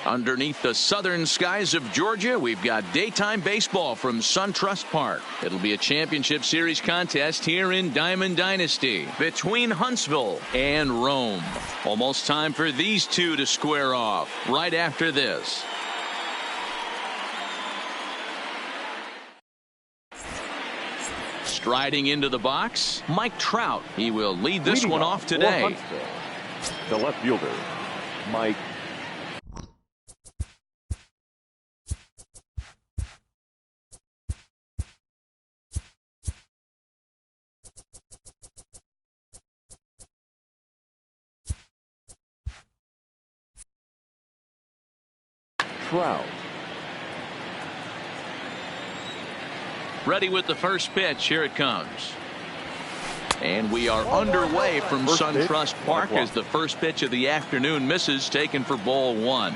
Underneath the southern skies of Georgia, we've got daytime baseball from SunTrust Park. It'll be a championship series contest here in Diamond Dynasty between Huntsville and Rome. Almost time for these two to square off right after this. Striding into the box, Mike Trout. He will lead this one off today. The left fielder, Mike. Trout. Ready with the first pitch. Here it comes. And we are underway from SunTrust Park as the first pitch of the afternoon misses, taken for ball one.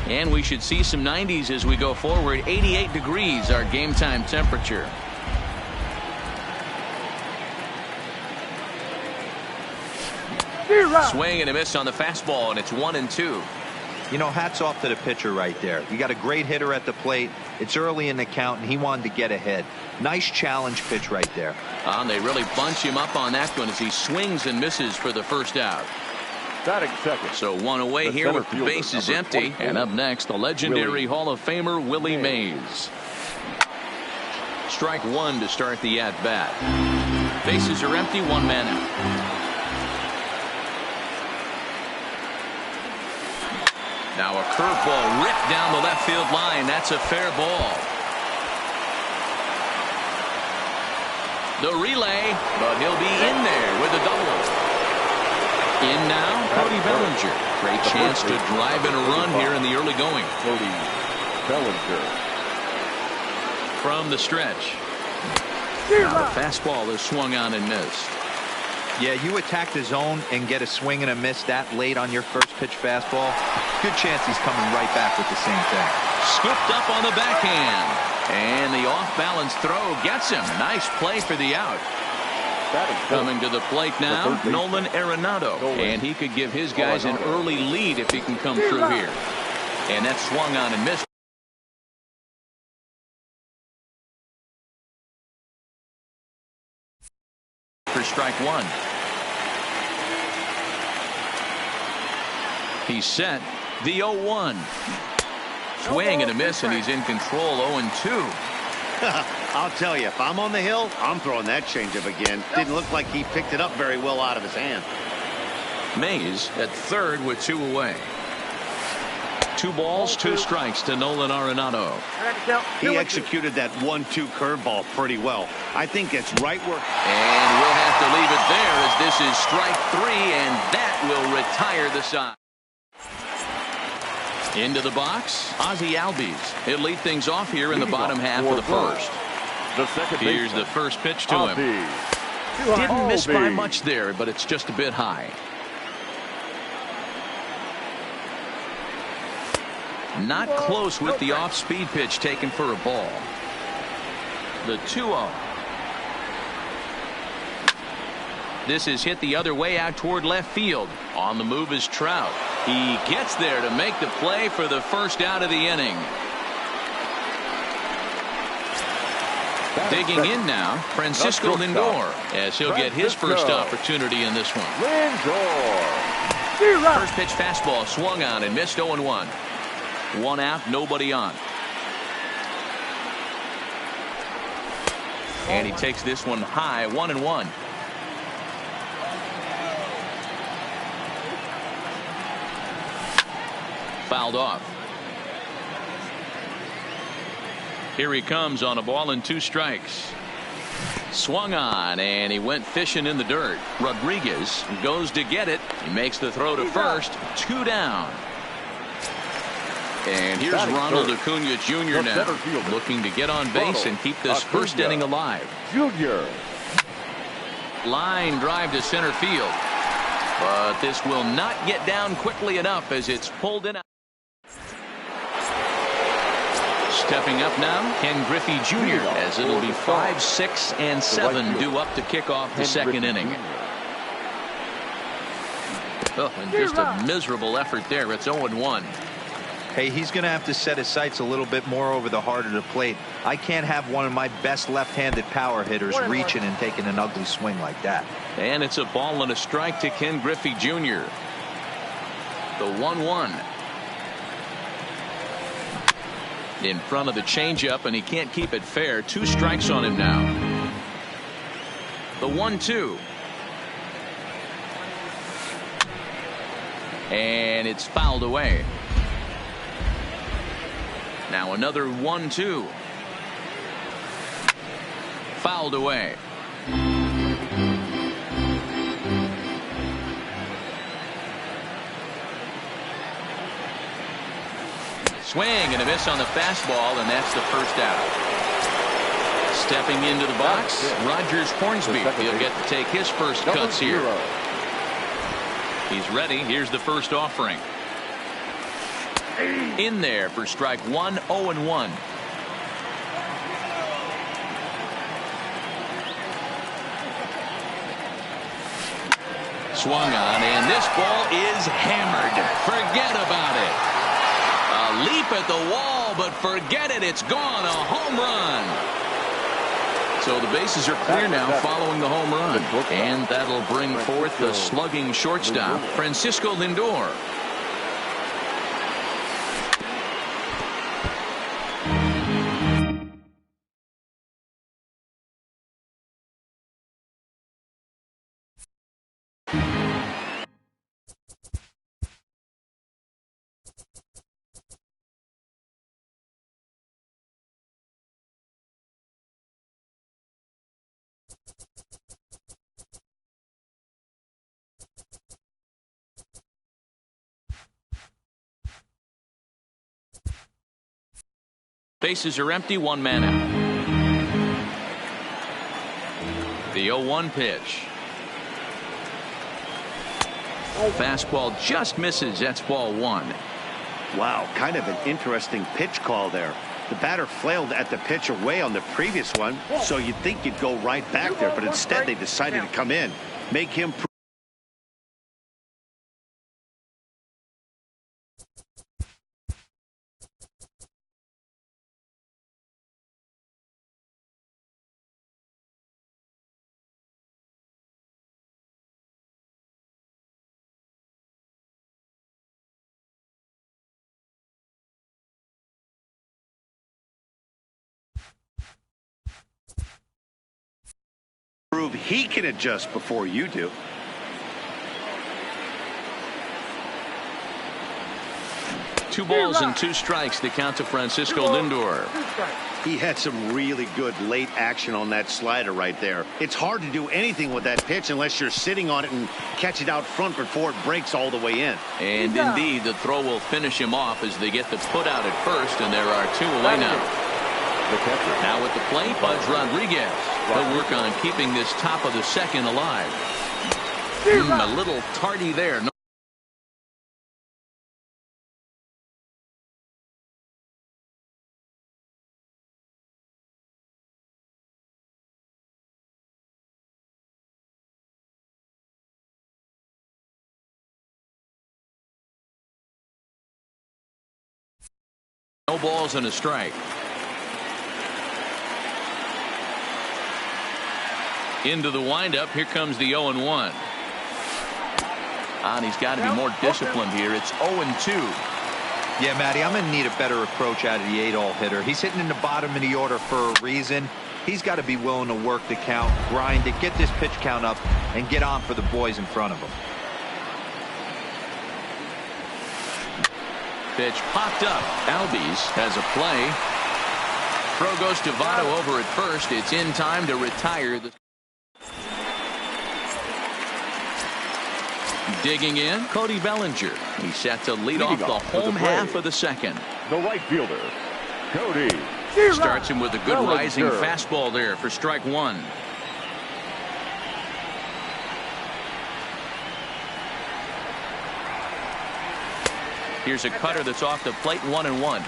And we should see some 90s as we go forward. 88 degrees our game time temperature. Swing and a miss on the fastball, and it's 1-2. You know, hats off to the pitcher right there. You got a great hitter at the plate. It's early in the count, and he wanted to get ahead. Nice challenge pitch right there. They really bunch him up on that one as he swings and misses for the first out. Batting second. So one away here with the bases empty. And up next, the legendary Hall of Famer Willie Mays. Strike one to start the at-bat. Bases are empty, one man out. Now a curveball ripped down the left field line. That's a fair ball. The relay, but he'll be in there with a double. In now, Cody Bellinger. Great chance to drive in a run here in the early going. Cody Bellinger. From the stretch. Now the fastball is swung on and missed. Yeah, you attack the zone and get a swing and a miss that late on your first pitch fastball. Good chance he's coming right back with the same thing. Scooped up on the backhand. And the off-balance throw gets him. Nice play for the out. Coming to the plate now, Nolan Arenado. And he could give his guys an early lead if he can come through here. And that's swung on and missed. For strike one. He's set. The 0-1. Swing and a miss, and he's in control. 0-2. I'll tell you, if I'm on the hill, I'm throwing that changeup again. Didn't look like he picked it up very well out of his hand. Mays at third with two away. 2 balls, 2 strikes to Nolan Arenado. He executed that 1-2 curveball pretty well. I think it's right where. And we'll have to leave it there as this is strike 3, and that will retire the side. Into the box, Ozzie Albies. He'll lead things off here in the bottom half of the first. Here's the first pitch to him. Didn't miss by much there, but it's just a bit high. Not close with the off-speed pitch taken for a ball. The 2-0. This is hit the other way out toward left field. On the move is Trout. He gets there to make the play for the first out of the inning. Digging in now, Francisco Lindor, as he'll get his first opportunity in this one. First pitch fastball swung on and missed. 0-1. 1 out, nobody on. And he takes this one high, 1-1. Fouled off. Here he comes on a ball and 2 strikes. Swung on, and he went fishing in the dirt. Rodriguez goes to get it. He makes the throw to first. 2 down. And here's Ronald Acuna Jr. now, looking to get on base and keep this first inning alive. Line drive to center field. But this will not get down quickly enough as it's pulled in. Stepping up now, Ken Griffey Jr. as it'll be 5, 6, and 7 due up to kick off the second inning. Oh, and just a miserable effort there. It's 0-1. Hey, he's going to have to set his sights a little bit more over the heart of the plate. I can't have one of my best left-handed power hitters reaching and taking an ugly swing like that. And it's a ball and a strike to Ken Griffey Jr. The 1-1. In front of the changeup, and he can't keep it fair. 2 strikes on him now. The 1-2. And it's fouled away. Now another 1-2. Fouled away. Swing and a miss on the fastball, and that's the first out. Stepping into the box, Rogers Hornsby. He'll get to take his first cuts here. He's ready. Here's the first offering. In there for strike 1, 0-1. Swung on, and this ball is hammered. Forget about it. A leap at the wall, but forget it. It's gone. A home run. So the bases are clear now following the home run. And that'll bring forth the slugging shortstop, Francisco Lindor. Bases are empty, 1 man out. The 0-1 pitch. Fastball just misses. That's ball 1. Wow, kind of an interesting pitch call there. The batter flailed at the pitch away on the previous one, so you'd think you'd go right back there, but instead they decided to come in, make him. Prove he can adjust before you do. Two balls and 2 strikes to count to Francisco Lindor. He had some really good late action on that slider right there. It's hard to do anything with that pitch unless you're sitting on it and catch it out front before it breaks all the way in. And indeed, the throw will finish him off as they get the put out at first, and there are 2 away now. Now at the plate, Buzz Rodriguez. He'll work on keeping this top of the second alive. A little tardy there. No balls and a strike. Into the windup. Here comes the 0-1. And he's got to be more disciplined here. It's 0-2. Yeah, Matty, I'm going to need a better approach out of the 8-hole hitter. He's hitting in the bottom of the order for a reason. He's got to be willing to work the count, grind it, get this pitch count up, and get on for the boys in front of him. Pitch popped up. Albies has a play. Throw goes to Votto over at first. It's in time to retire. Digging in, Cody Bellinger. He's set to lead off the home half of the second. The right fielder, Cody. Starts him with a good rising fastball there for strike 1. Here's a cutter that's off the plate, 1-1.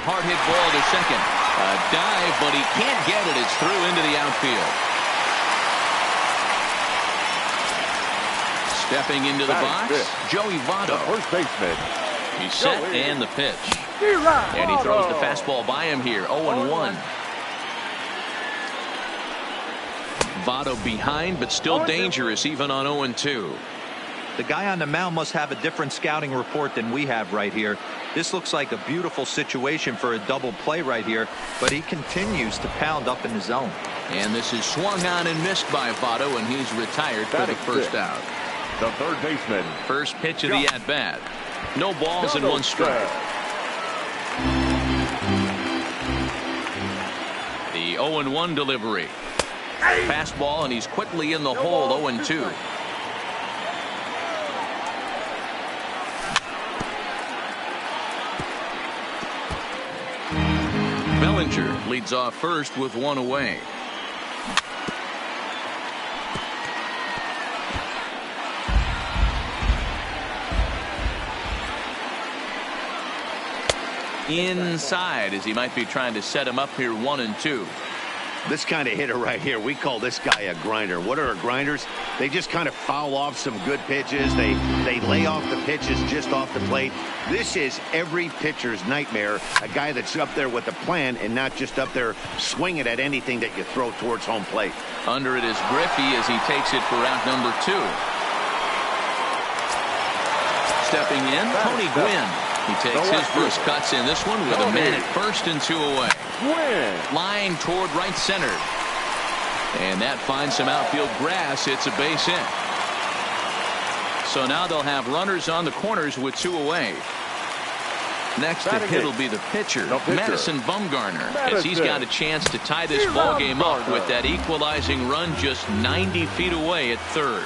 Hard hit ball to second. A dive, but he can't get it. It's through into the outfield. Stepping into the box, Joey Votto. First baseman. He's set and the pitch. And he throws the fastball by him here. 0-1. Votto behind, but still dangerous even on 0-2. The guy on the mound must have a different scouting report than we have right here. This looks like a beautiful situation for a double play right here, but he continues to pound up in the zone. And this is swung on and missed by Votto, and he's retired for the first out. The third baseman. First pitch of the at-bat. No balls and one strike. The 0-1 delivery. Fastball, and he's quickly in the hole. 0-2. Bellinger leads off first with one away. Inside, as he might be trying to set him up here. 1-2. This kind of hitter right here, we call this guy a grinder. What are grinders? They just kind of foul off some good pitches. They lay off the pitches just off the plate. This is every pitcher's nightmare, a guy that's up there with a plan and not just up there swinging at anything that you throw towards home plate. Under it is Griffey as he takes it for out number 2. Stepping in, Tony Gwynn. He takes his first cuts in this one with a man at first and 2 away. Line toward right center. And that finds some outfield grass. It's a base hit. So now they'll have runners on the corners with 2 away. Next to hit will be the pitcher, Madison Bumgarner, as he's got a chance to tie this ball game up with that equalizing run just 90 feet away at third.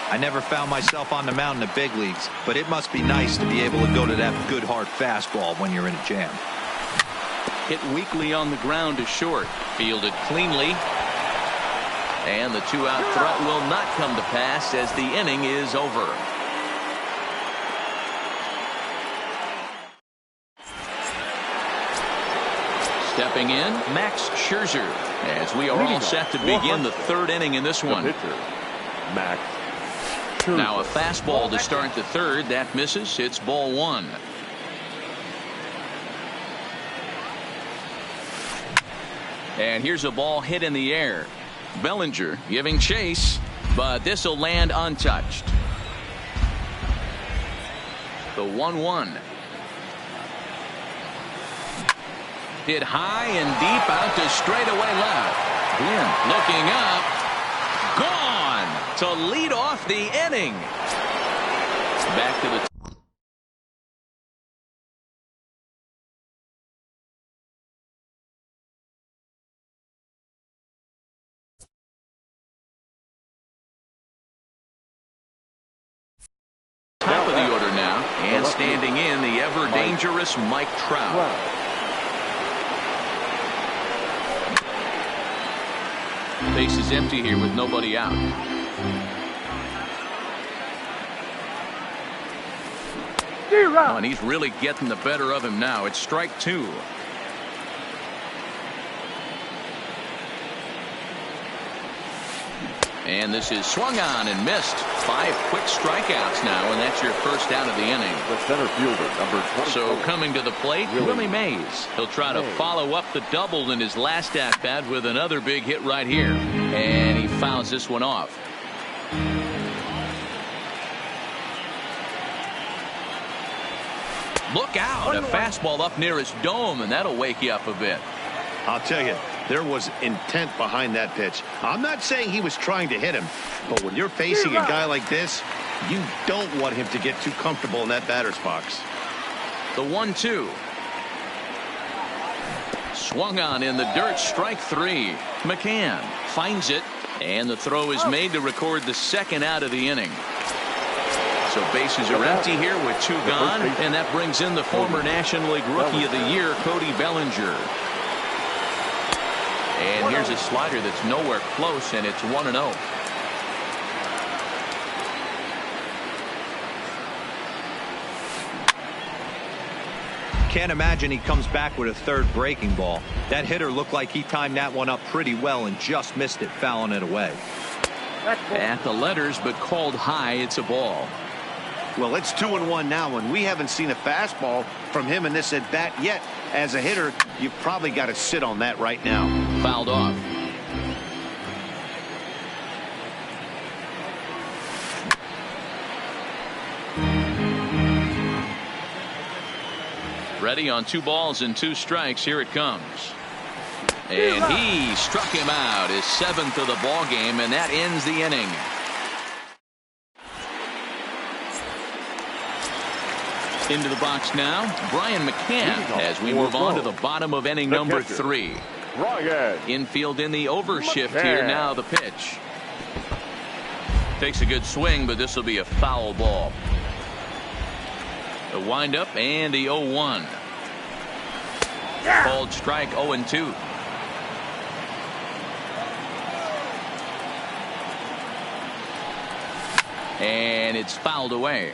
I never found myself on the mound in the big leagues, but it must be nice to be able to go to that good hard fastball when you're in a jam. Hit weakly on the ground to short. Fielded cleanly. And the 2-out threat will not come to pass as the inning is over. Stepping in, Max Scherzer, as we are all set to begin the third inning in this one. Max. Now a fastball to start the third. That misses. It's ball 1. And here's a ball hit in the air. Bellinger giving chase, but this will land untouched. The 1-1. Hit high and deep out to straightaway left. Gwynn looking up. Gone to lead off the inning. Back to the top of the order now, and standing in, the ever dangerous Mike Trout. Base is empty here with nobody out. Oh, and he's really getting the better of him now. It's strike 2. And this is swung on and missed. 5 quick strikeouts now, and that's your first out of the inning. The center fielder, number 24. So coming to the plate, Willie Mays. He'll try to follow up the double in his last at-bat with another big hit right here. And he fouls this one off. Look out, a fastball up near his dome, and that'll wake you up a bit. I'll tell you, there was intent behind that pitch. I'm not saying he was trying to hit him, but when you're facing a guy like this, you don't want him to get too comfortable in that batter's box. The 1-2. Swung on in the dirt, strike 3. McCann finds it, and the throw is made to record the second out of the inning. So bases are empty here with 2 gone, and that brings in the former National League Rookie of the Year, Cody Bellinger. And here's a slider that's nowhere close, and it's 1-0. Can't imagine he comes back with a third breaking ball. That hitter looked like he timed that one up pretty well and just missed it, fouling it away. At the letters, but called high. It's a ball. Well, it's 2-1 now, and we haven't seen a fastball from him in this at bat yet. As a hitter, you've probably got to sit on that right now. Fouled off. Ready on 2 balls and 2 strikes. Here it comes. And he struck him out, his 7th of the ball game, and that ends the inning. Into the box now, Brian McCann, as we move on to the bottom of inning number 3. Infield in the overshift here now, the pitch. Takes a good swing, but this will be a foul ball. The windup and the 0-1. Called strike 0-2. And it's fouled away.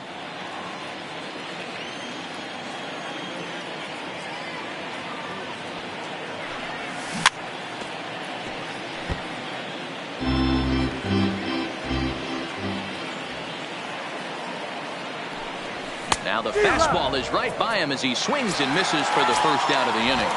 Now the fastball is right by him as he swings and misses for the first out of the inning.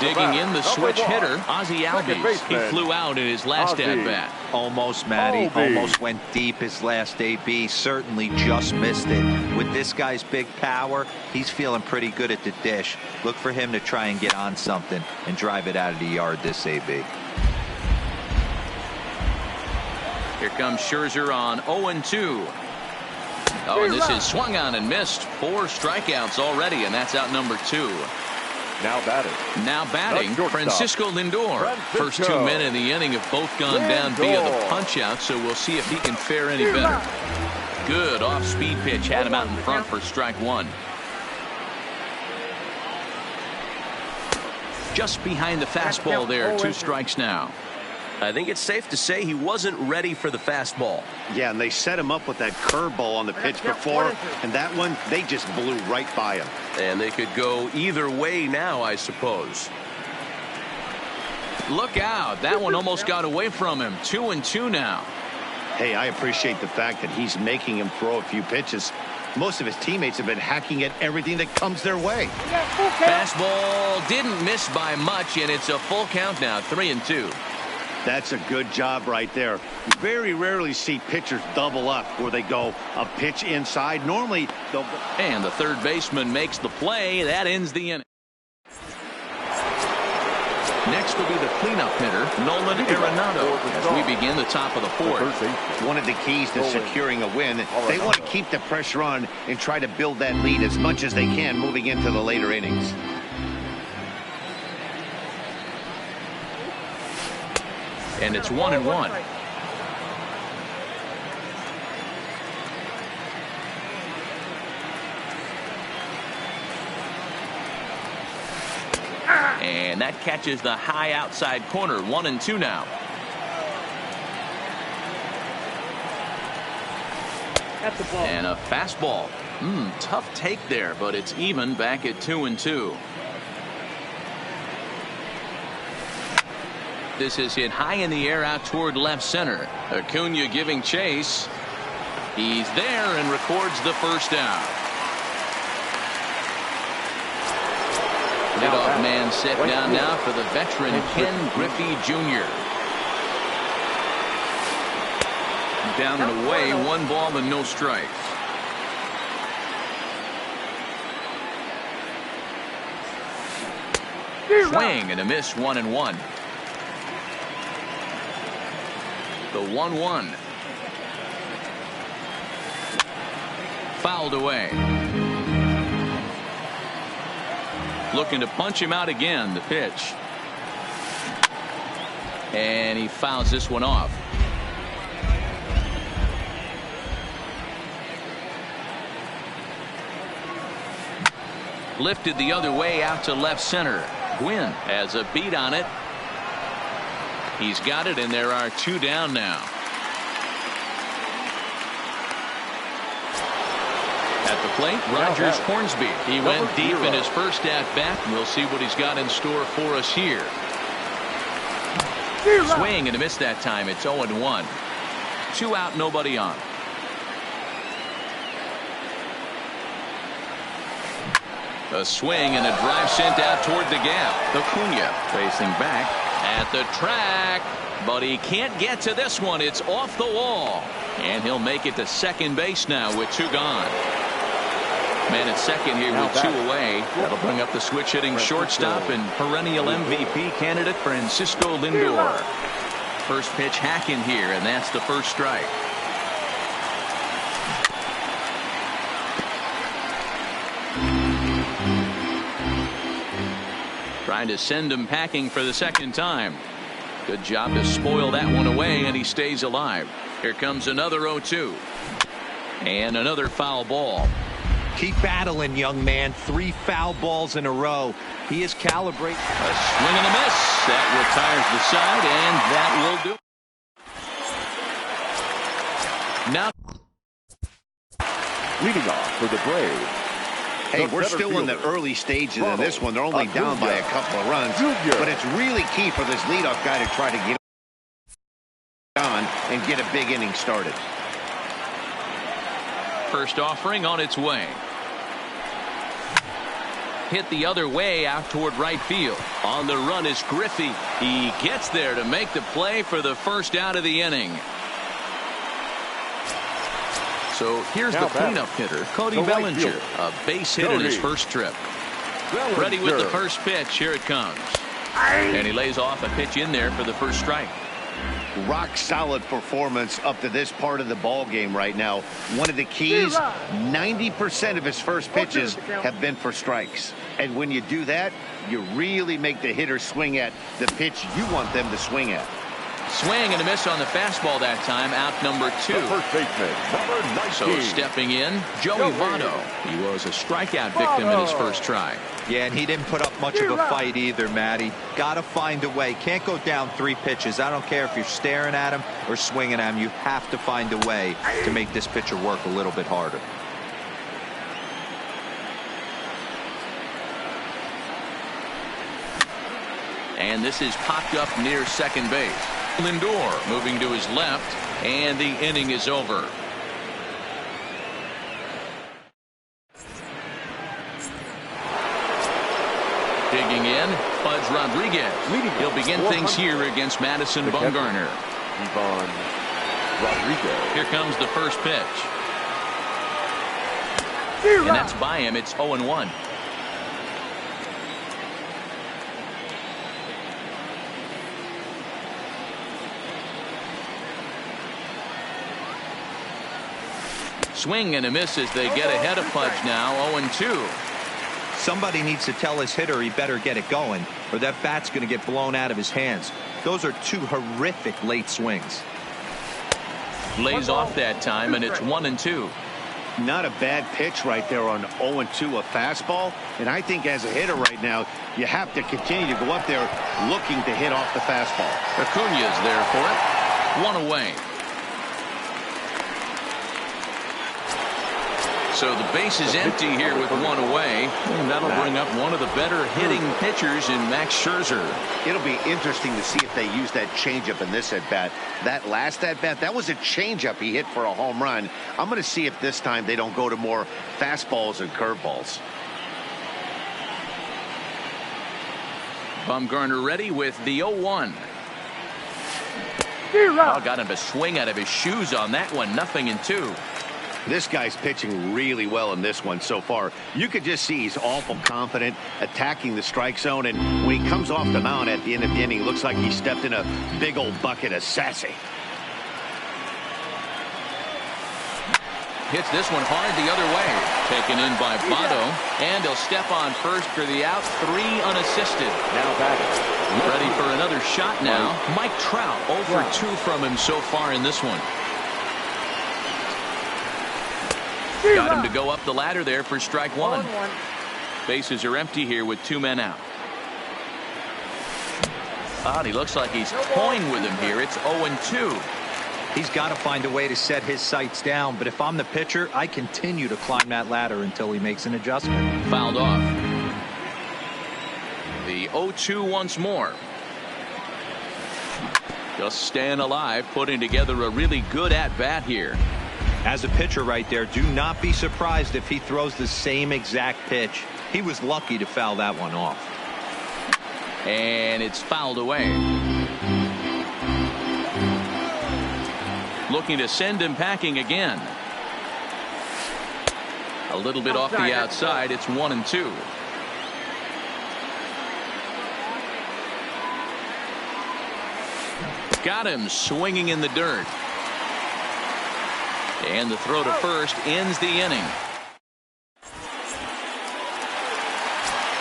Digging in the switch hitter, Ozzie Albies. He flew out in his last at-bat. Almost, Matty. Almost went deep his last AB. Certainly just missed it. With this guy's big power, he's feeling pretty good at the dish. Look for him to try and get on something and drive it out of the yard this AB. Here comes Scherzer on 0-2. Oh, and this is swung on and missed. 4 strikeouts already, and that's out number 2. Now batting, Francisco Lindor. First 2 men in the inning have both gone down via the punch-out, so we'll see if he can fare any better. Good off-speed pitch had him out in front for strike 1. Just behind the fastball there, 2 strikes now. I think it's safe to say he wasn't ready for the fastball. Yeah, and they set him up with that curveball on the pitch before, and that one, they just blew right by him. And they could go either way now, I suppose. Look out. That one almost got away from him. 2-2 now. Hey, I appreciate the fact that he's making him throw a few pitches. Most of his teammates have been hacking at everything that comes their way. Fastball didn't miss by much, and it's a full count now, 3-2. That's a good job right there. You very rarely see pitchers double up where they go a pitch inside. Normally, they'll... And the third baseman makes the play. That ends the inning. Next will be the cleanup hitter, Nolan Arenado, as we begin the top of the 4th. One of the keys to securing a win, they want to keep the pressure on and try to build that lead as much as they can moving into the later innings. And it's 1-1. And that catches the high outside corner. 1-2 now. That's the ball. And a fastball. Tough take there, but it's even back at 2-2. This is hit high in the air out toward left center. Acuna giving chase. He's there and records the first out. Leadoff man set down now for the veteran Ken Griffey Jr. Down and away, 1 ball and no strikes. Swing and a miss, 1-1. The 1-1. Fouled away. Looking to punch him out again, the pitch. And he fouls this one off. Lifted the other way out to left center. Gwynn has a beat on it. He's got it, and there are 2 down now. At the plate, Rogers Hornsby. He went deep in his first at-bat. We'll see what he's got in store for us here. Swing and a miss that time. It's 0-1. 2 out, nobody on. A swing and a drive sent out toward the gap. Acuna facing back at the track, but he can't get to this one. It's off the wall, and he'll make it to second base now with 2 gone. Man at second here with 2 away. That'll bring up the switch hitting shortstop and perennial MVP candidate Francisco Lindor. First pitch hacking here, and that's the first strike. Trying to send him packing for the second time. Good job to spoil that one away, and he stays alive. Here comes another 0-2. And another foul ball. Keep battling, young man. 3 foul balls in a row. He is calibrated. A swing and a miss. That retires the side, and that will do it. Now, leading off for the Braves. Hey, we're still in the early stages of this one. They're only down by a couple of runs. But it's really key for this leadoff guy to try to get on and get a big inning started. First offering on its way. Hit the other way out toward right field. On the run is Griffey. He gets there to make the play for the first out of the inning. So here's the cleanup hitter, Cody Bellinger. A base hit in his first trip. Ready with the first pitch. Here it comes. And he lays off a pitch in there for the first strike. Rock solid performance up to this part of the ball game right now. One of the keys, 90% of his first pitches have been for strikes. And when you do that, you really make the hitter swing at the pitch you want them to swing at. Swing and a miss on the fastball that time. Out number 2. The first baseman, number 19. So stepping in, Joey Votto. He was a strikeout victim in his first try. Yeah, and he didn't put up much of a fight either, Matty. Got to find a way. Can't go down 3 pitches. I don't care if you're staring at him or swinging at him. You have to find a way to make this pitcher work a little bit harder. And this is popped up near second base. Lindor moving to his left, and the inning is over. Digging in, Pudge Rodriguez. He'll begin things here against Madison Bumgarner. Ivan Rodriguez. Here comes the first pitch. And that's by him. It's 0-1. Swing and a miss as they get ahead of Pudge now. 0-2. Somebody needs to tell his hitter he better get it going, or that bat's going to get blown out of his hands. Those are 2 horrific late swings. Lays off that time, and it's 1-2. Not a bad pitch right there on 0-2, a fastball. And I think as a hitter right now, you have to continue to go up there looking to hit off the fastball. Acuna's there for it. 1 away. So the base is empty here with 1 away, and that'll bring up one of the better hitting pitchers in Max Scherzer. It'll be interesting to see if they use that changeup in this at-bat. That last at-bat, that was a changeup he hit for a home run. I'm going to see if this time they don't go to more fastballs and curveballs. Bumgarner ready with the 0-1. Oh, got him to swing out of his shoes on that one. 0-2. This guy's pitching really well in this one so far. You could just see he's awful confident, attacking the strike zone, and when he comes off the mound at the end of the inning, looks like he stepped in a big old bucket of sassy. Hits this one hard the other way. Taken in by Votto, and he'll step on first for the out. 3 unassisted. Now batting. Ready for another shot now. Mike Trout 0 for 2 from him so far in this one. Got him to go up the ladder there for strike 1. Bases are empty here with 2 men out. He looks like he's toying with him here. It's 0-2. He's got to find a way to set his sights down, but if I'm the pitcher, I continue to climb that ladder until he makes an adjustment. Fouled off. The 0-2 once more. Just staying alive, putting together a really good at-bat here. As a pitcher right there, do not be surprised if he throws the same exact pitch. He was lucky to foul that one off. And it's fouled away. Looking to send him packing again. A little bit off the outside. It's 1-2. Got him swinging in the dirt. And the throw to first ends the inning.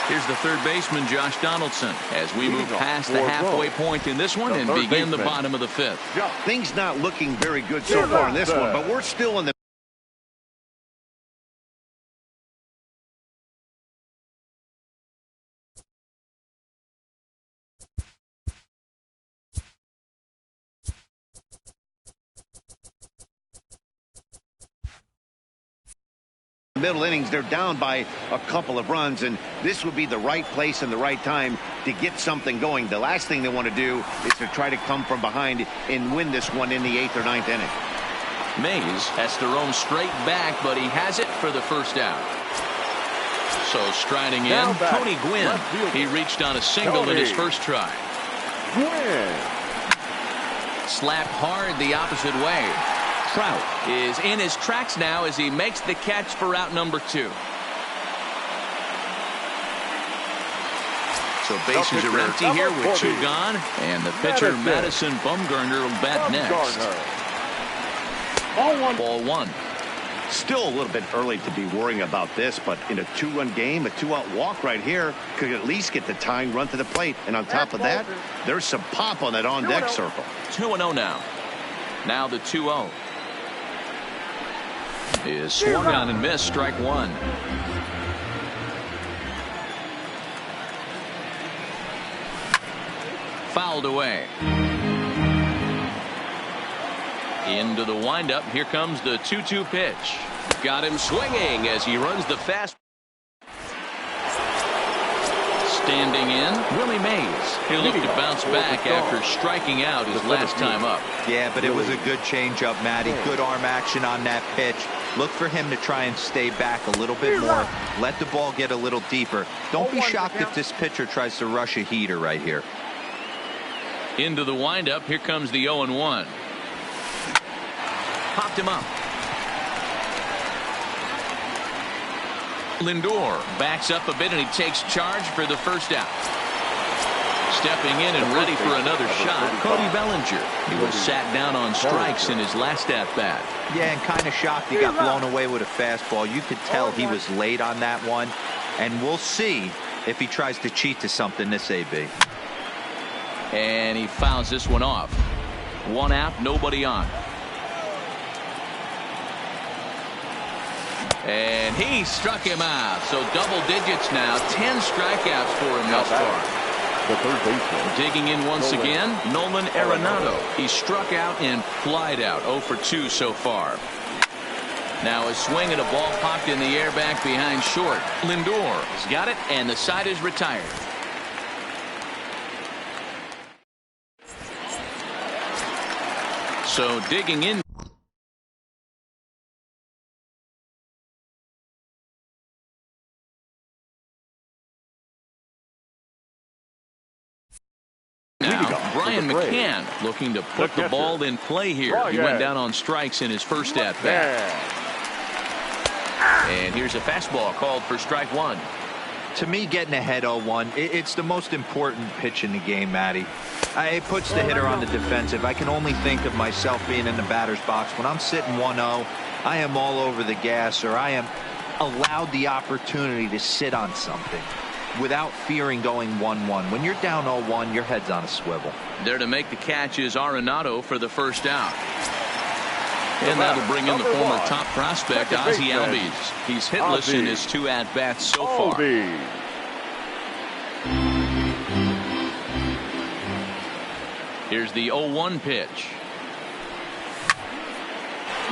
Here's the third baseman, Josh Donaldson, as we move past the halfway point in this one and begin the bottom of the fifth. Things not looking very good so far in this one, but we're still in the middle innings. They're down by a couple of runs, and this would be the right place and the right time to get something going. The last thing they want to do is to try to come from behind and win this one in the 8th or 9th inning. Mays has to roam straight back, but he has it for the first out. So striding in, Tony Gwynn. He reached on a single in his first try. Slapped hard the opposite way. Trout is in his tracks now as he makes the catch for out number 2. So bases are empty here with 2 gone, and the pitcher Madison Bumgarner will bat next. Ball 1. Still a little bit early to be worrying about this, but in a 2-run game, a 2-out walk right here could at least get the tying run to the plate. And on top of that, there's some pop on that on-deck circle. 2-0 now. Now the 2-0. Is swung on and missed, strike 1. Fouled away. Into the windup. Here comes the 2-2 pitch. Got him swinging as he runs the fast. Standing in, Willie Mays. He'll look to bounce back after striking out his last time up. Yeah, but it was a good changeup, Matty. Good arm action on that pitch. Look for him to try and stay back a little bit more. Let the ball get a little deeper. Don't be shocked if this pitcher tries to rush a heater right here. Into the windup. Here comes the 0-1. Popped him up. Lindor backs up a bit and he takes charge for the first out. Stepping in and ready for another shot, Cody Bellinger. He was sat down on strikes in his last at-bat. Yeah, and kind of shocked he got blown away with a fastball. You could tell he was late on that one. And we'll see if he tries to cheat to something this AB. And he fouls this one off. 1 out, nobody on. And he struck him out. So double digits now. 10 strikeouts for him thus far. The third baseman. Digging in once again, Nolan Arenado. He struck out and flied out. 0 for 2 so far. Now a swing and a ball popped in the air back behind short. Lindor has got it, and the side is retired. So digging in. Brian McCann looking to put the ball in play here. He went down on strikes in his first at-bat. And here's a fastball called for strike 1. To me, getting ahead 0-1, it's the most important pitch in the game, Matty. It puts the hitter on the defensive. I can only think of myself being in the batter's box. When I'm sitting 1-0, I am all over the gas, or I am allowed the opportunity to sit on something without fearing going 1-1. When you're down 0-1, your head's on a swivel. There to make the catch is Arenado for the first out. And that'll bring in the former top prospect, Ozzie Albies. He's hitless in his 2 at-bats so far. Here's the 0-1 pitch.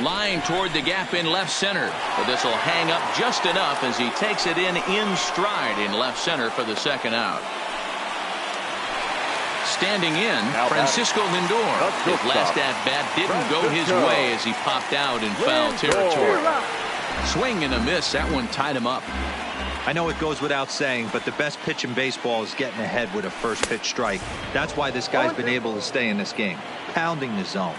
Line toward the gap in left center. But this will hang up just enough as he takes it in stride in left center for the second out. Standing in, Francisco Lindor. His last at-bat didn't go his way as he popped out in foul territory. Swing and a miss. That one tied him up. I know it goes without saying, but the best pitch in baseball is getting ahead with a first pitch strike. That's why this guy's been able to stay in this game, pounding the zone.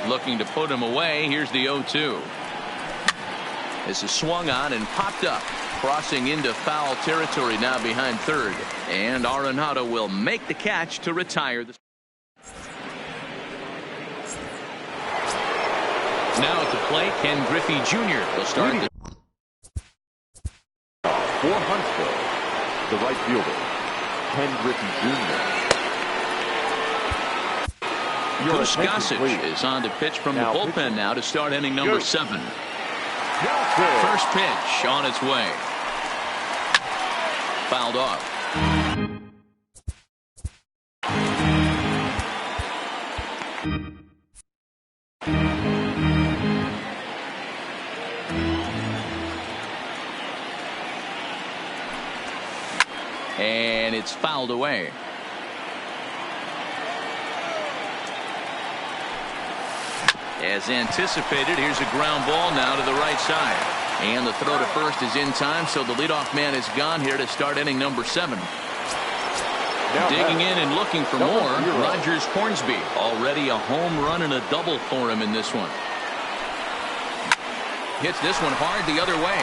Looking to put him away. Here's the 0-2. This is swung on and popped up. Crossing into foul territory now behind third. And Arenado will make the catch to retire. Now at the plate, Ken Griffey Jr. will start. For Huntsville, the right fielder, Ken Griffey Jr. Goose Gossage is on to pitch from the bullpen now to start inning number 7. First pitch on its way. Fouled off. And it's fouled away. As anticipated, here's a ground ball now to the right side. And the throw to first is in time, so the leadoff man is gone here to start inning number 7. Digging in and looking for more, Rogers Hornsby. Already a home run and a double for him in this one. Hits this one hard the other way.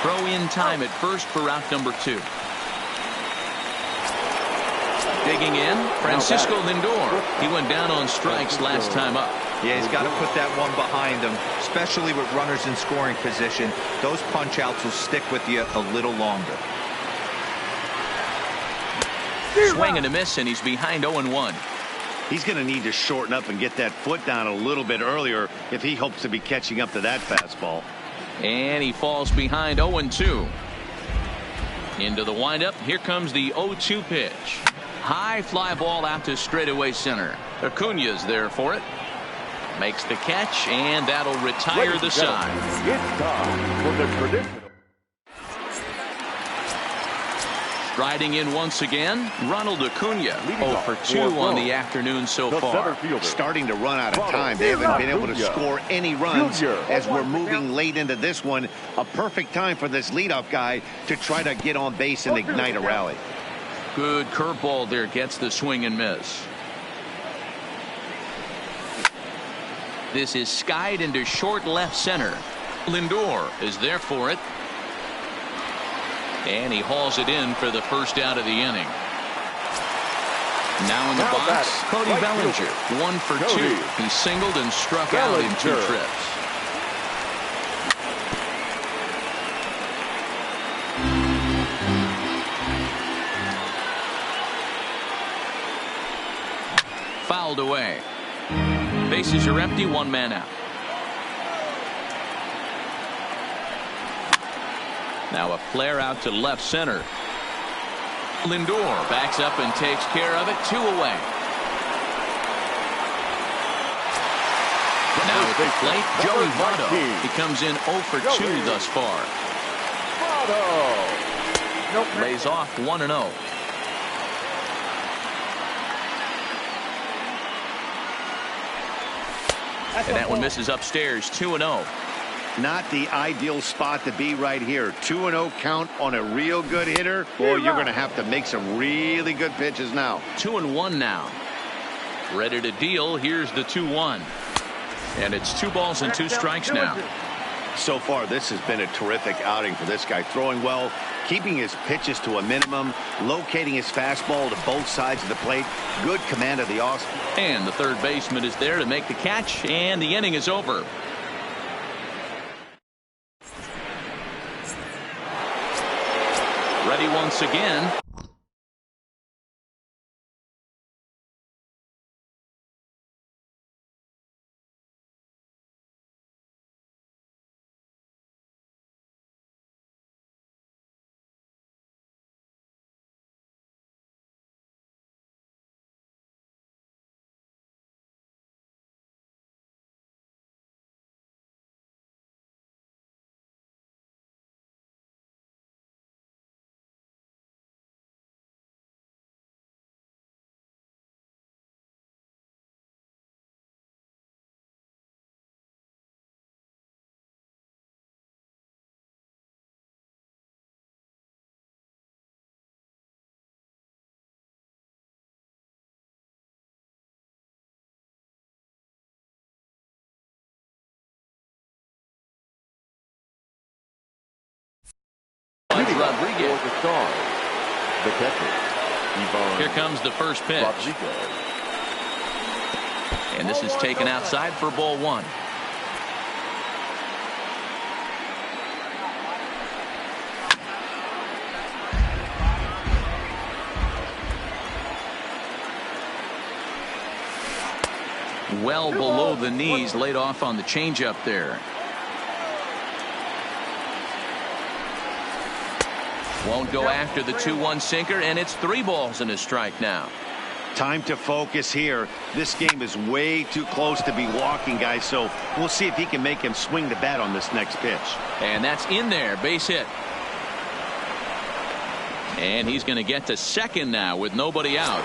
Throw in time at first for out number 2. Digging in, Francisco Lindor. He went down on strikes last time up. Yeah, he's got to put that one behind him, especially with runners in scoring position. Those punch outs will stick with you a little longer. Swing and a miss, and he's behind 0-1. He's going to need to shorten up and get that foot down a little bit earlier if he hopes to be catching up to that fastball. And he falls behind 0-2. Into the windup. Here comes the 0-2 pitch. High fly ball out to straightaway center. Acuna's there for it. Makes the catch, and that'll retire the side. It's time for the traditional. Striding in once again, Ronald Acuna. 0 for 2 on the afternoon so far. Starting to run out of time. They haven't been able to score any runs as we're moving late into this one. A perfect time for this leadoff guy to try to get on base and ignite a rally. Good curveball there, gets the swing and miss. This is skied into short left center. Lindor is there for it. And he hauls it in for the first out of the inning. Now in the box, Cody Bellinger. 1 for 2. He singled and struck out in 2 trips. Fouled away. Bases are empty, 1 man out. Now a flare out to left center. Lindor backs up and takes care of it. 2 away. Now at the plate, Joey Votto. He comes in 0 for 2 thus far. Lays off 1-0. And that one misses upstairs. 2-0. Not the ideal spot to be right here. 2-0 count on a real good hitter. Boy, you're going to have to make some really good pitches now. 2-1 now. Ready to deal. Here's the 2-1. And it's 2 balls and 2 strikes now. So far, this has been a terrific outing for this guy. Throwing well, keeping his pitches to a minimum, locating his fastball to both sides of the plate. Good command of the off. And the third baseman is there to make the catch, and the inning is over. Ready once again. Rodriguez. For the Stars, the catcher, Ivan Here comes the first pitch. Rodriguez. And this is taken outside for ball one. Well below the knees, laid off on the changeup there. Won't go after the 2-1 sinker, and it's 3 balls and a strike now. Time to focus here. This game is way too close to be walking, guys, so we'll see if he can make him swing the bat on this next pitch. And that's in there, base hit. And he's going to get to second now with nobody out.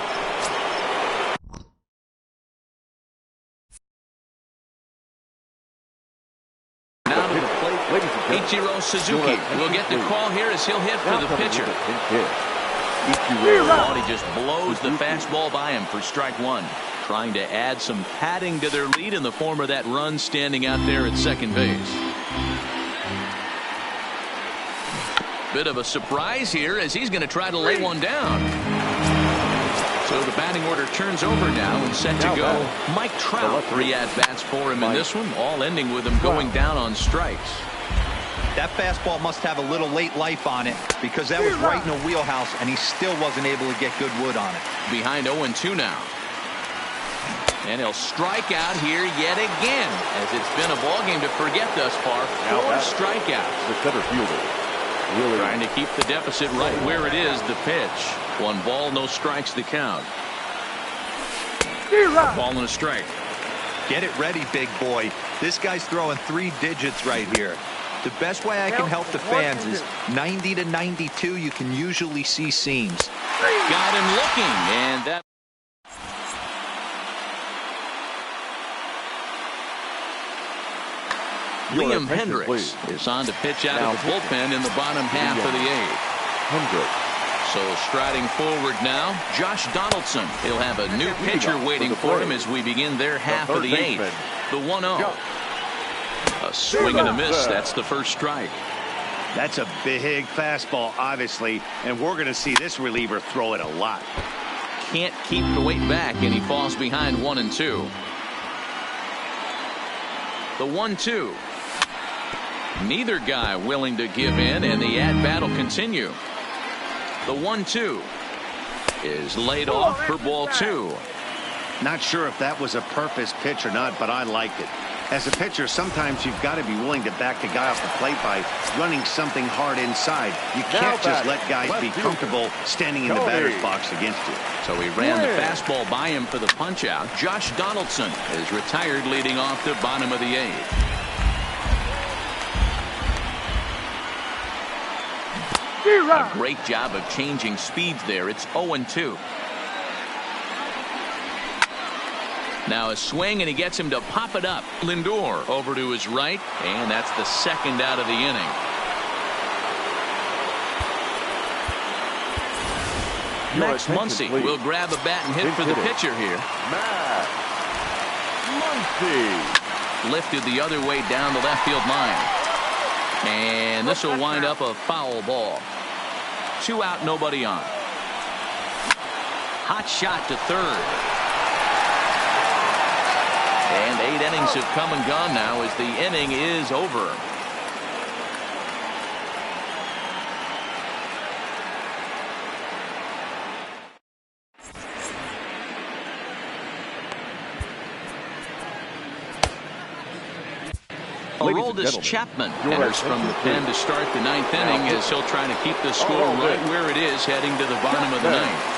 Now to the plate, Ichiro Suzuki will get the call here as he'll hit for the pitcher. He just blows the fastball by him for strike one. Trying to add some padding to their lead in the form of that run standing out there at second base. Bit of a surprise here as he's going to try to lay one down. So the batting order turns over now and set to go. Mike Trout, 3 at-bats for him in this one, all ending with him going down on strikes. That fastball must have a little late life on it because that was right in the wheelhouse, and he still wasn't able to get good wood on it. Behind 0-2 now. And he'll strike out here yet again, as it's been a ball game to forget thus far. 4 strikeouts. The center fielder. Really trying to keep the deficit right where it is. The pitch. 1 ball, no strikes to count. Ball and a strike. Get it ready, big boy. This guy's throwing 3 digits right here. The best way I can help the fans is 90 to 92. You can usually see seams. Got him looking, and that. Liam Hendricks is on to pitch out of the bullpen in the bottom half of the 8th. So striding forward now, Josh Donaldson. He'll have a new pitcher waiting for him as we begin their half of the 8th. The 1-0. A swing and a miss. That's the first strike. That's a big fastball, obviously, and we're going to see this reliever throw it a lot. Can't keep the weight back, and he falls behind 1-2. The 1-2. Neither guy willing to give in, and the at-bat will continue. The 1-2 is laid off for ball 2. Not sure if that was a purpose pitch or not, but I liked it. As a pitcher, sometimes you've got to be willing to back the guy off the plate by running something hard inside. You can't just let guys be comfortable standing in the batter's box against you. So he ran the fastball by him for the punch out. Josh Donaldson is retired, leading off the bottom of the 8th. A great job of changing speeds there. It's 0-2. Now a swing, and he gets him to pop it up. Lindor over to his right, and that's the second out of the inning. Max Muncy will grab a bat and hit for the pitcher here. Max Muncy. Lifted the other way down the left field line. And this will wind up a foul ball. 2 out, nobody on. Hot shot to third. And 8 innings have come and gone now as the inning is over. Aroldis Chapman enters from the pen to start the 9th inning as he'll try to keep the score right where it is heading to the bottom of the 9th.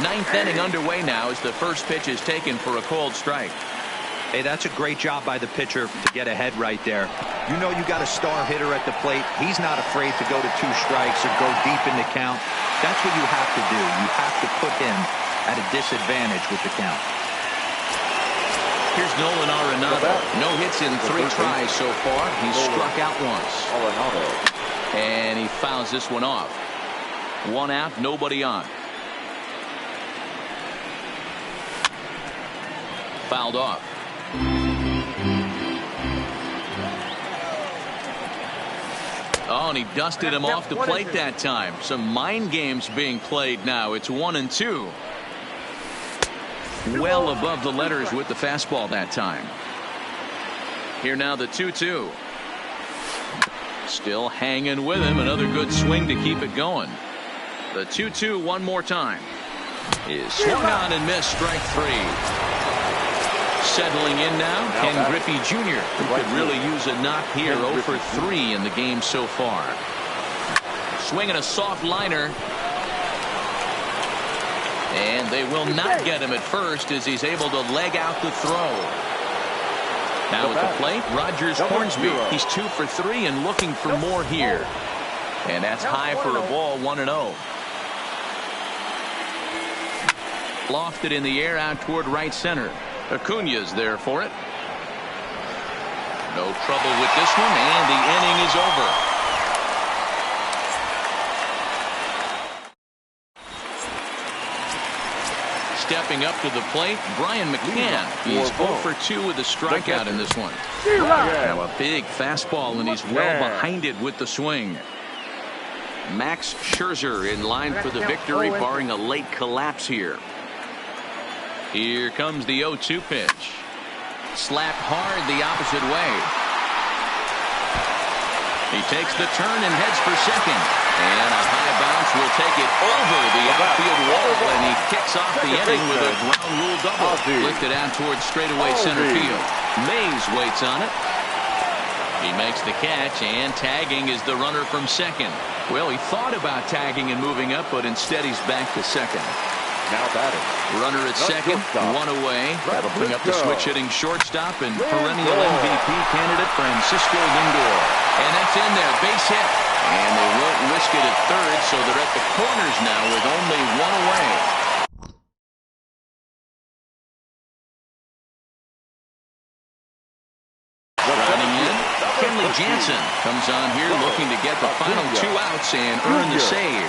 9th inning underway now as the first pitch is taken for a called strike. Hey, that's a great job by the pitcher to get ahead right there. You know you got a star hitter at the plate. He's not afraid to go to 2 strikes or go deep in the count. That's what you have to do. You have to put him at a disadvantage with the count. Here's Nolan Arenado. No hits in 3 tries so far. He's struck out once. And he fouls this one off. 1 out, nobody on. Fouled off. Oh, and he dusted him off the plate that time. Some mind games being played now. It's 1-2. Well above the letters with the fastball that time. Here now the 2-2. Still hanging with him. Another good swing to keep it going. The 2-2 one more time. Is swung on and missed. Strike three. Settling in now, Ken Griffey Jr. who could really use a knock here. 0 for 3 in the game so far. Swinging a soft liner. And they will not get him at first as he's able to leg out the throw. Now at the plate, Rogers Hornsby. He's 2 for 3 and looking for more here. And that's high for a ball, 1-0. Lofted in the air out toward right center. Acuna's there for it. No trouble with this one, and the inning is over. Stepping up to the plate, Brian McCann. He's 0 for 2 with a strikeout in this one. Now a big fastball, and he's well behind it with the swing. Max Scherzer in line for the victory, barring a late collapse here. Here comes the 0-2 pitch. Slapped hard the opposite way. He takes the turn and heads for second. And a high bounce will take it over the outfield wall, and he kicks off the inning with a ground rule double. Lifted out towards straightaway center field. Mays waits on it. He makes the catch, and tagging is the runner from second. Well, he thought about tagging and moving up, but instead he's back to second. Now batting. Runner at second, one away. That'll bring up the switch-hitting shortstop and perennial MVP candidate Francisco Lindor. And that's in there, base hit. And they won't risk it at third, so they're at the corners now with only one away. Running in, Kenley Jansen comes on here looking to get the final 2 outs and earn the save.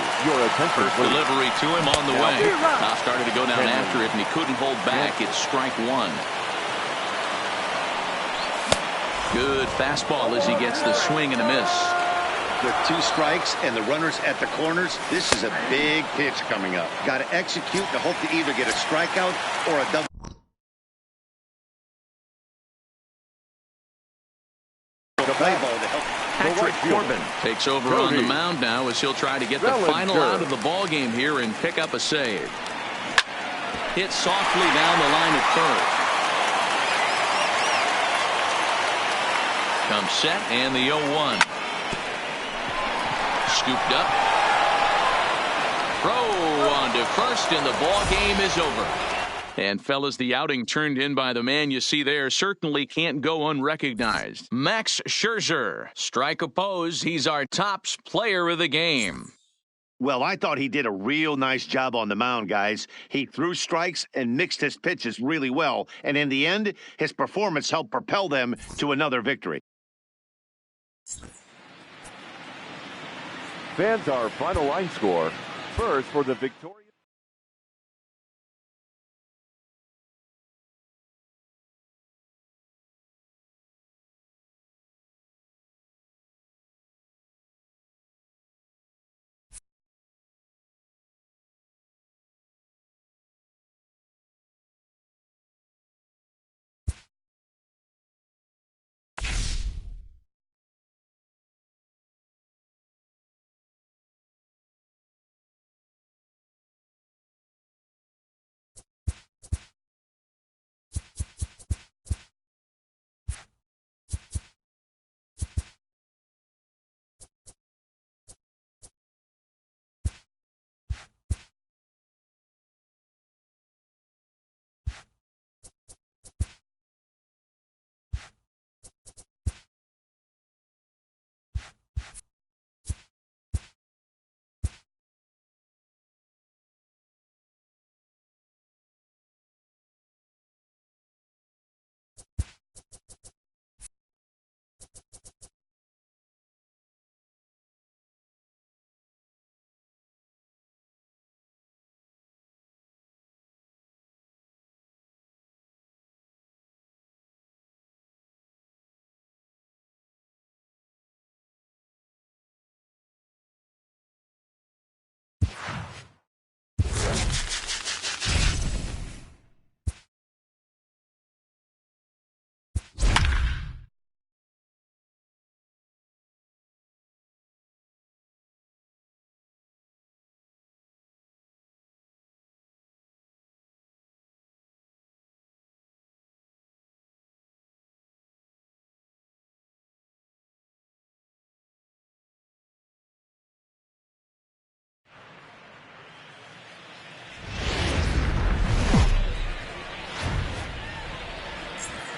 First delivery to him on the way. Now started to go down after it, and he couldn't hold back. It's strike one. Good fastball as he gets the swing and a miss. With 2 strikes and the runners at the corners, this is a big pitch coming up. Got to execute to hope to either get a strikeout or a double. Patrick Corbin takes over on the mound now as he'll try to get the final out of the ball game here and pick up a save. Hit softly down the line at third. Comes set and the 0-1. Scooped up. Throw on to first and the ball game is over. And fellas, the outing turned in by the man you see there certainly can't go unrecognized. Max Scherzer. Strike oppose. He's our tops player of the game. Well, I thought he did a real nice job on the mound, guys. He threw strikes and mixed his pitches really well. And in the end, his performance helped propel them to another victory. Fans, our final line score. First for the victorious.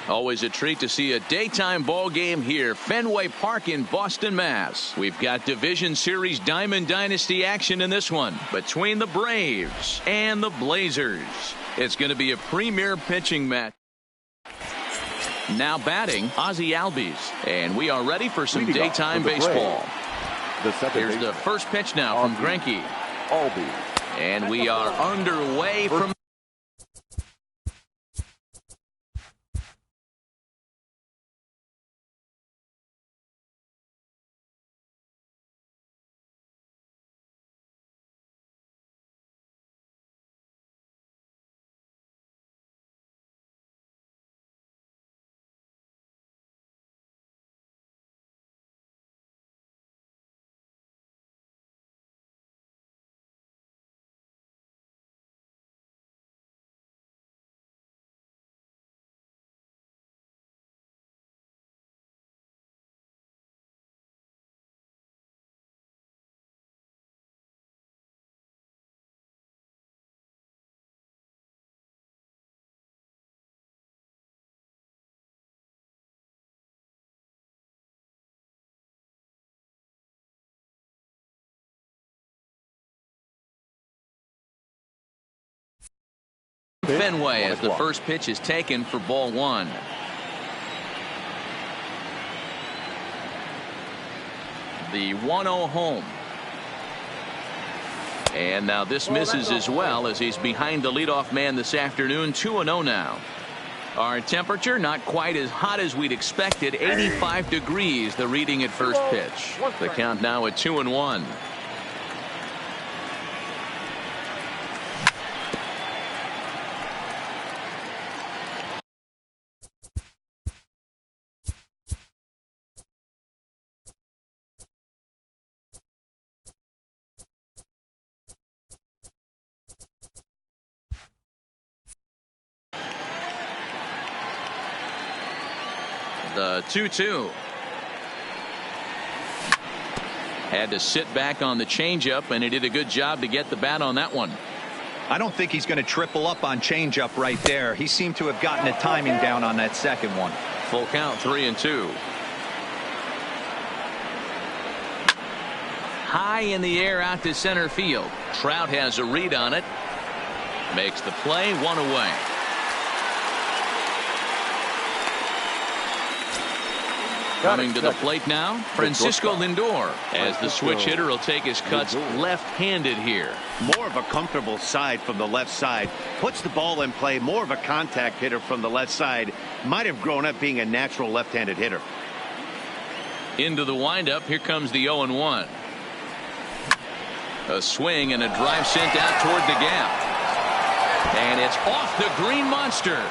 Always a treat to see a daytime ball game here, Fenway Park in Boston, Mass. We've got Division Series Diamond Dynasty action in this one between the Braves and the Blazers. It's going to be a premier pitching match. Now batting, Ozzie Albies. And we are ready for some daytime baseball. Here's the first pitch now from Greinke. And we are underway from Fenway as the first pitch is taken for ball one. The 1-0 home. And now this misses as well as he's behind the leadoff man this afternoon. 2-0 now. Our temperature not quite as hot as we'd expected. 85 degrees the reading at first pitch. The count now at 2-1. The 2-2. Had to sit back on the changeup, and he did a good job to get the bat on that one. I don't think he's going to triple up on changeup right there. He seemed to have gotten the timing down on that second one. Full count, 3-2. High in the air out to center field. Trout has a read on it. Makes the play, one away. Coming to the plate now, Francisco Lindor, as the switch hitter will take his cuts left-handed here. More of a comfortable side from the left side. Puts the ball in play. More of a contact hitter from the left side. Might have grown up being a natural left-handed hitter. Into the windup. Here comes the 0-1. A swing and a drive sent out toward the gap. And it's off the green monster.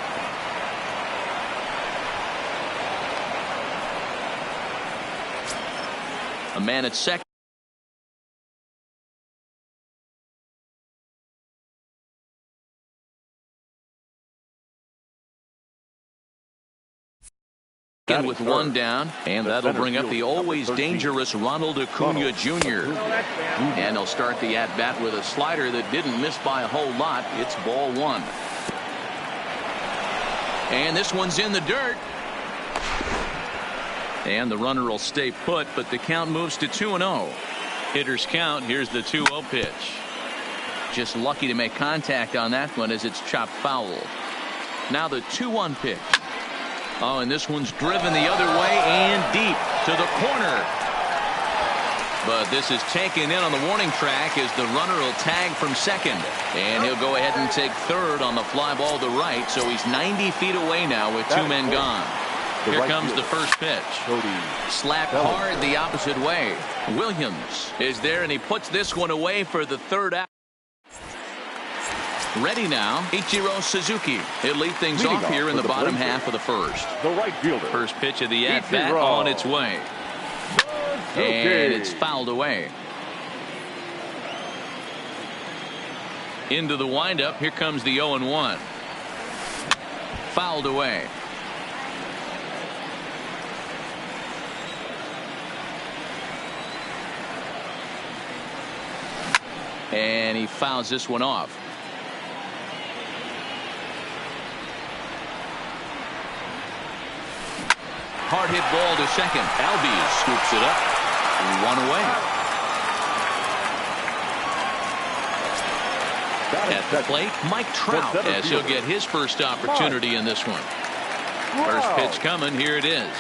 A man at second. With one down, and that'll bring up the always dangerous Ronald Acuna Jr. And he'll start the at-bat with a slider that didn't miss by a whole lot. It's ball one. And this one's in the dirt. And the runner will stay put, but the count moves to 2-0. Hitters count. Here's the 2-0 pitch. Just lucky to make contact on that one as it's chopped foul. Now the 2-1 pitch. Oh, and this one's driven the other way and deep to the corner. But this is taken in on the warning track as the runner will tag from second. And he'll go ahead and take third on the fly ball to right. So he's 90 feet away now with two men gone. Here comes the first pitch. Slapped hard the opposite way. Williams is there, and he puts this one away for the third out. Ready now, Ichiro Suzuki. He'll lead things off here in the bottom half of the first. The right fielder. First pitch of the at-bat on its way. And it's fouled away. Into the windup. Here comes the 0-1. Fouled away. And he fouls this one off. hard hit ball to second. Albies scoops it up. 1 away. At the plate, Mike Trout, as he'll get his first opportunity in this one. First pitch coming. Here it is.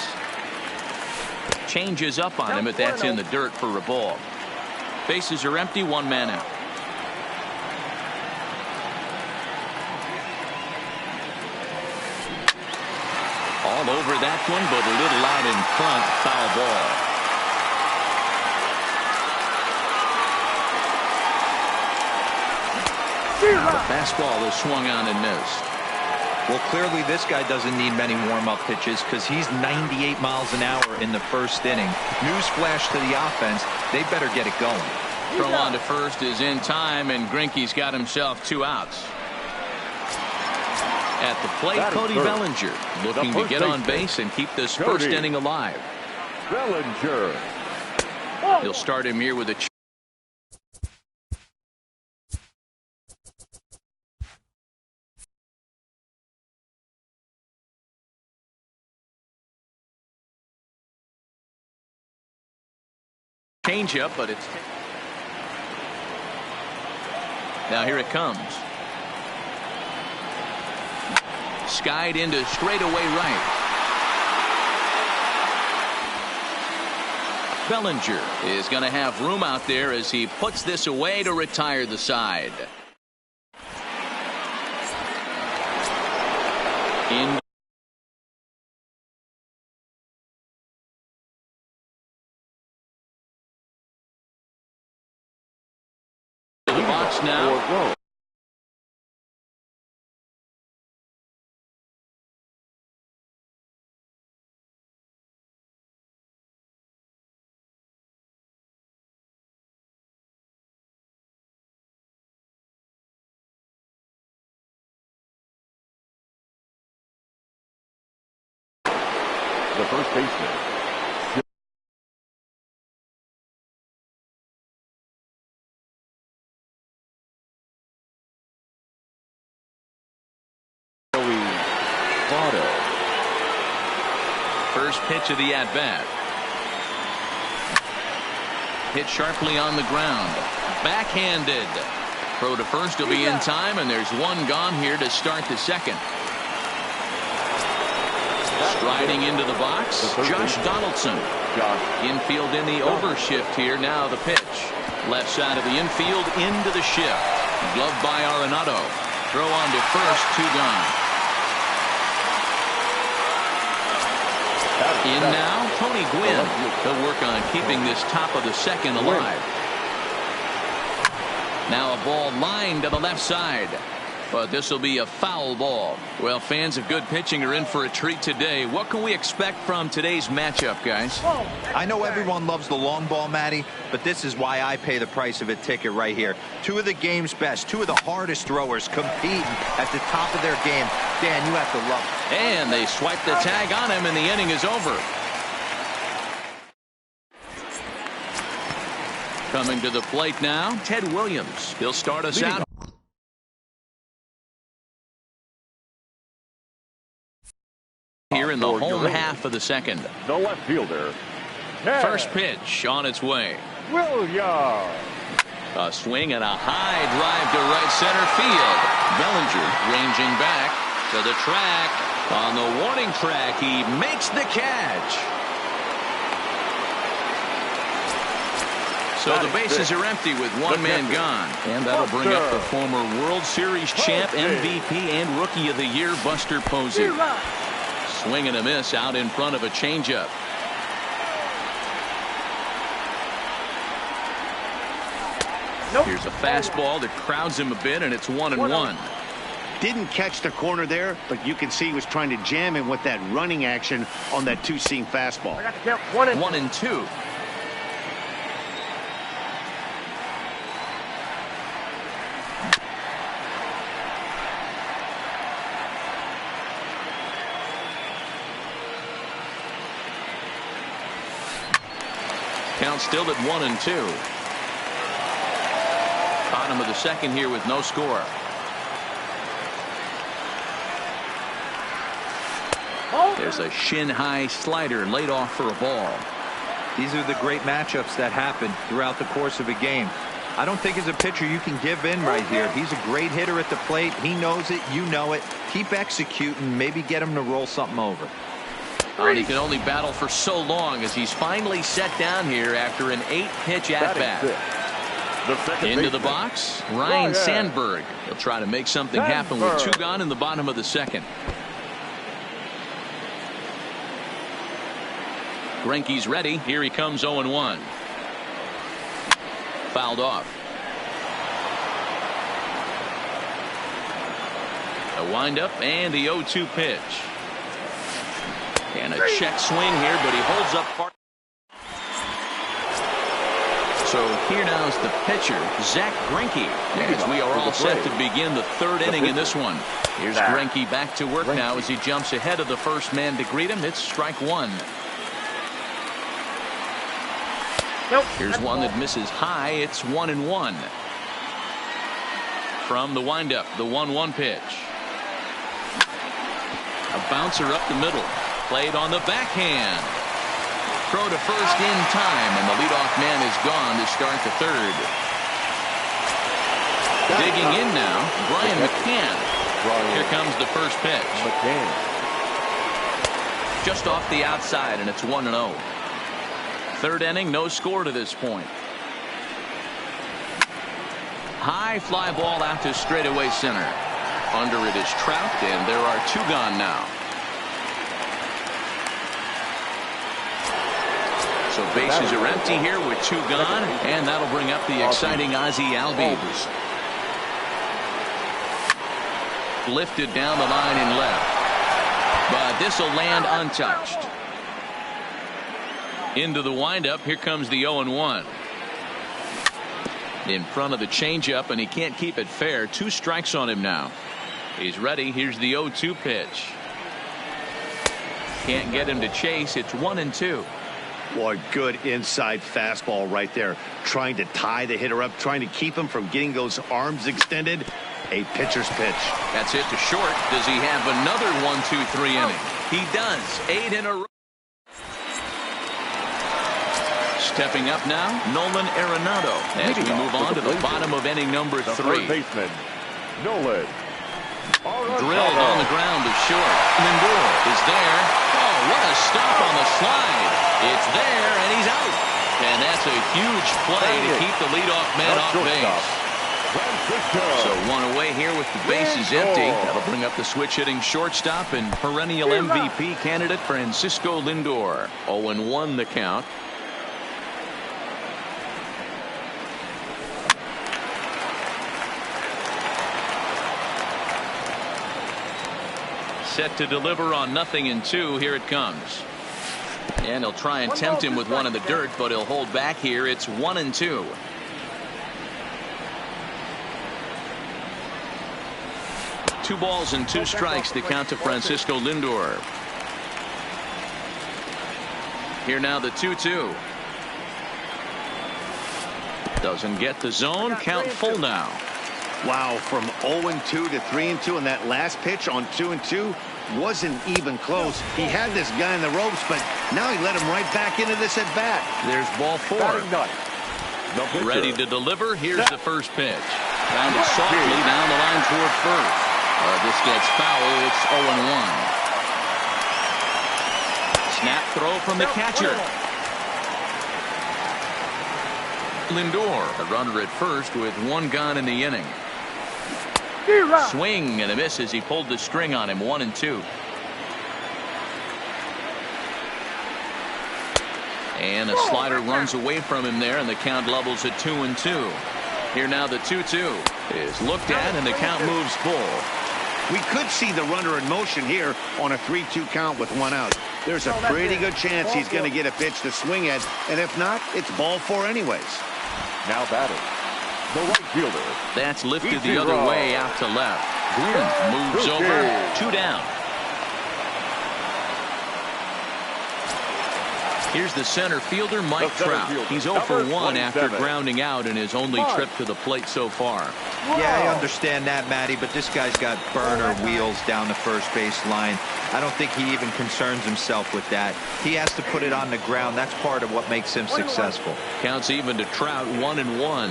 Changes up on him, but that's in the dirt for a ball. Bases are empty. 1 man out. All over that one, but a little out in front. Foul ball. Now the fastball is swung on and missed. Well, clearly this guy doesn't need many warm-up pitches because he's 98 miles an hour in the first inning. Newsflash to the offense, they better get it going. Throw on to first is in time, and Greinke's got himself 2 outs. At the plate, Cody Bellinger looking to get on base and keep this first inning alive. Bellinger. He'll start him here with a changeup, but it's now here it comes. Skied into straightaway right. Bellinger is going to have room out there as he puts this away to retire the side. In the box now. The first baseman. First pitch of the at-bat. Hit sharply on the ground. Backhanded. Throw to first will be in time, and there's 1 gone here to start the second. Striding into the box, Josh Donaldson. Infield in the overshift here. Now the pitch. Left side of the infield into the shift. Gloved by Arenado. Throw on to first, 2 gone. In now, Tony Gwynn. He'll work on keeping this top of the second alive. Now a ball lined to the left side. But this will be a foul ball. Well, fans of good pitching are in for a treat today. What can we expect from today's matchup, guys? I know everyone loves the long ball, Matty, but this is why I pay the price of a ticket right here. 2 of the game's best, 2 of the hardest throwers competing at the top of their game. Dan, you have to love it. And they swipe the tag on him, and the inning is over. Coming to the plate now, Ted Williams. He'll start us out. Here in the home half of the second. The left fielder. First pitch on its way. Williams. A swing and a high drive to right center field. Bellinger ranging back to the track. On the warning track, he makes the catch. So the bases are empty with 1 man gone. And that'll bring up the former World Series champ, MVP, and Rookie of the Year, Buster Posey. Swing and a miss out in front of a changeup. Here's a fastball that crowds him a bit, and it's 1-1. Didn't catch the corner there, but you can see he was trying to jam him with that running action on that 2-seam fastball. 1-2. Count still at 1-2. Bottom of the second here with no score. There's a shin-high slider laid off for a ball. These are the great matchups that happen throughout the course of a game. I don't think as a pitcher you can give in right here. He's a great hitter at the plate. He knows it. You know it. Keep executing. Maybe get him to roll something over. And he can only battle for so long as he's finally set down here after an 8-pitch at-bat. Into the box, Ryan Sandberg. He'll try to make something happen with 2 gone in the bottom of the second. Greinke's ready. Here he comes 0-1. Fouled off. A windup and the 0-2 pitch. And a check swing here, but he holds up part. So here now is the pitcher, Zach Greinke, as we are all set to begin the 3rd inning in this one. Here's Greinke back to work now as he jumps ahead of the first man to greet him. It's strike 1. Here's one that misses high. It's 1-1. From the windup, the 1-1 pitch. A bouncer up the middle. Played on the backhand. Throw to first in time, and the leadoff man is gone to start the 3rd. Digging in now, Brian McCann. Here comes the first pitch. Just off the outside, and it's 1-0. 3rd inning, no score to this point. High fly ball out to straightaway center. Under it is Trout, and there are 2 gone now. So bases are empty here with 2 gone, and that'll bring up the exciting Ozzie Albies. Lifted down the line in left, but this will land untouched. Into the windup. Here comes the 0-1. In front of the changeup, and he can't keep it fair. 2 strikes on him now. He's ready. Here's the 0-2 pitch. Can't get him to chase. It's 1-2. Boy, good inside fastball right there. Trying to tie the hitter up, trying to keep him from getting those arms extended. A pitcher's pitch. That's it to short. Does he have another 1-2-3 inning? He does. 8 in a row. Stepping up now, Nolan Arenado as we move on to the bottom of inning number 3. Third baseman, Nolan. Drilled on the ground to short. Lindor is there. Oh, what a stop on the slide. It's there, and he's out. And that's a huge play to keep the leadoff man off base. So 1 away here with the bases empty. That'll bring up the switch-hitting shortstop and perennial MVP candidate Francisco Lindor. 0-1 the count. Set to deliver on 0-2. Here it comes. And he'll try and tempt him with one in the dirt, but he'll hold back here. It's 1-2. Two balls and 2 strikes to count to Francisco Lindor. Here now the 2-2. Doesn't get the zone. Count full now. Wow, from 0-2 to 3-2, and that last pitch on 2-2 wasn't even close. He had this guy in the ropes, but now he let him right back into this at bat. There's ball 4. Ready to deliver. Here's the first pitch. Grounded softly down the line toward first. This gets foul. It's 0-1. Snap throw from the catcher. Lindor, a runner at first with 1 gone in the inning. Swing and a miss as he pulled the string on him. 1-2. And a slider runs away from him there, and the count levels at 2-2. Here now the 2-2 is looked at, and the count moves full. We could see the runner in motion here on a 3-2 count with 1 out. There's a pretty good chance he's going to get a pitch to swing at, and if not, it's ball 4 anyways. Now batting, the right fielder. That's lifted the other way out to left. Gwynn moves over. 2 down. Here's the center fielder, Mike Trout. He's 0 for 1 after grounding out in his only trip to the plate so far. Yeah, I understand that, Matty, but this guy's got burner wheels down the first base line. I don't think he even concerns himself with that. He has to put it on the ground. That's part of what makes him successful. Counts even to Trout, 1-1.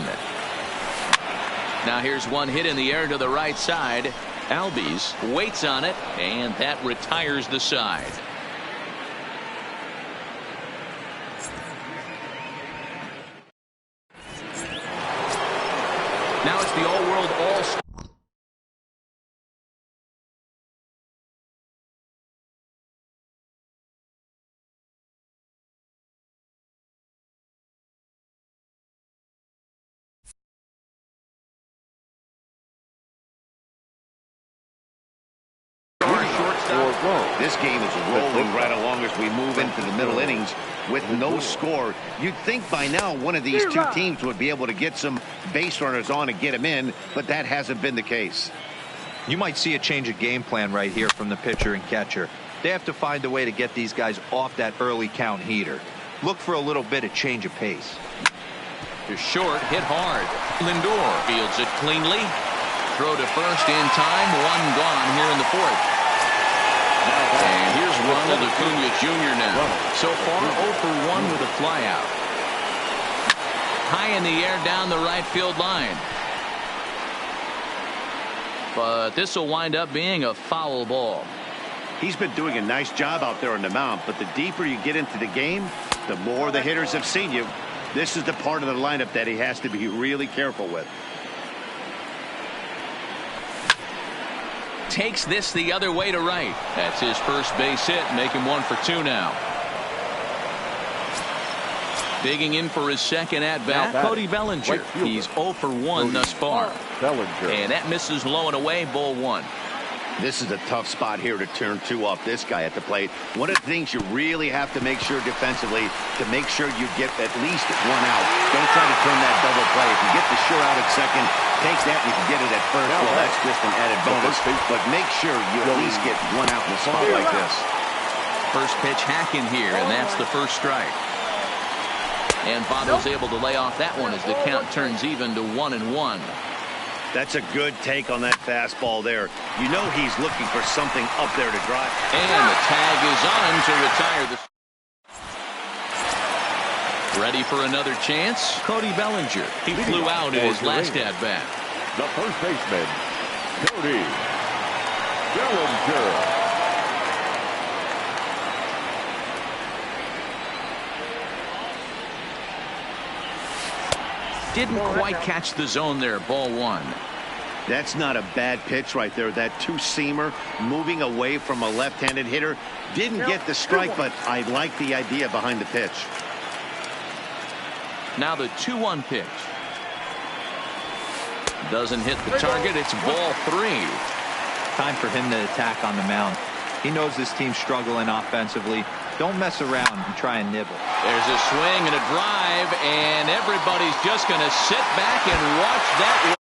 Now here's one hit in the air to the right side. Albies waits on it, and that retires the side. Now it's the All-World All-Star. This game is rolling right along as we move into the middle innings with no score. You'd think by now one of these two teams would be able to get some base runners on and get them in, but that hasn't been the case. You might see a change of game plan right here from the pitcher and catcher. They have to find a way to get these guys off that early count heater. Look for a little bit of change of pace. To short, hit hard. Lindor fields it cleanly. Throw to first in time. One gone here in the fourth. And here's Ronald Acuna Jr. now. So far, 0 for 1 with a flyout. High in the air down the right field line. But this will wind up being a foul ball. He's been doing a nice job out there on the mound, but the deeper you get into the game, the more the hitters have seen you. This is the part of the lineup that he has to be really careful with. Takes this the other way to right. That's his first base hit, making 1 for 2 now. Digging in for his second at-bat, Cody Bellinger. He's 0 for 1 thus far. And that misses low and away, ball 1. This is a tough spot here to turn 2 off this guy at the plate. One of the things you really have to make sure defensively to make sure you get at least 1 out. Don't try to turn that double play. If you get the sure out at second, take that and you can get it at first. Well, that's just an added bonus. But make sure you at least get 1 out in a spot like this. First pitch hacking here, and that's the first strike. And Votto's able to lay off that one as the count turns even to 1-1. That's a good take on that fastball there. You know he's looking for something up there to drive. And the tag is on to retire the. Ready for another chance? Cody Bellinger. He flew out in his last at-bat. The first baseman, Cody Bellinger. Didn't quite catch the zone there, ball 1. That's not a bad pitch right there. That two-seamer moving away from a left-handed hitter. Didn't get the strike, but I like the idea behind the pitch. Now the 2-1 pitch. Doesn't hit the target. It's ball 3. Time for him to attack on the mound. He knows this team's struggling offensively. Don't mess around and try and nibble. There's a swing and a drive, and everybody's just going to sit back and watch that.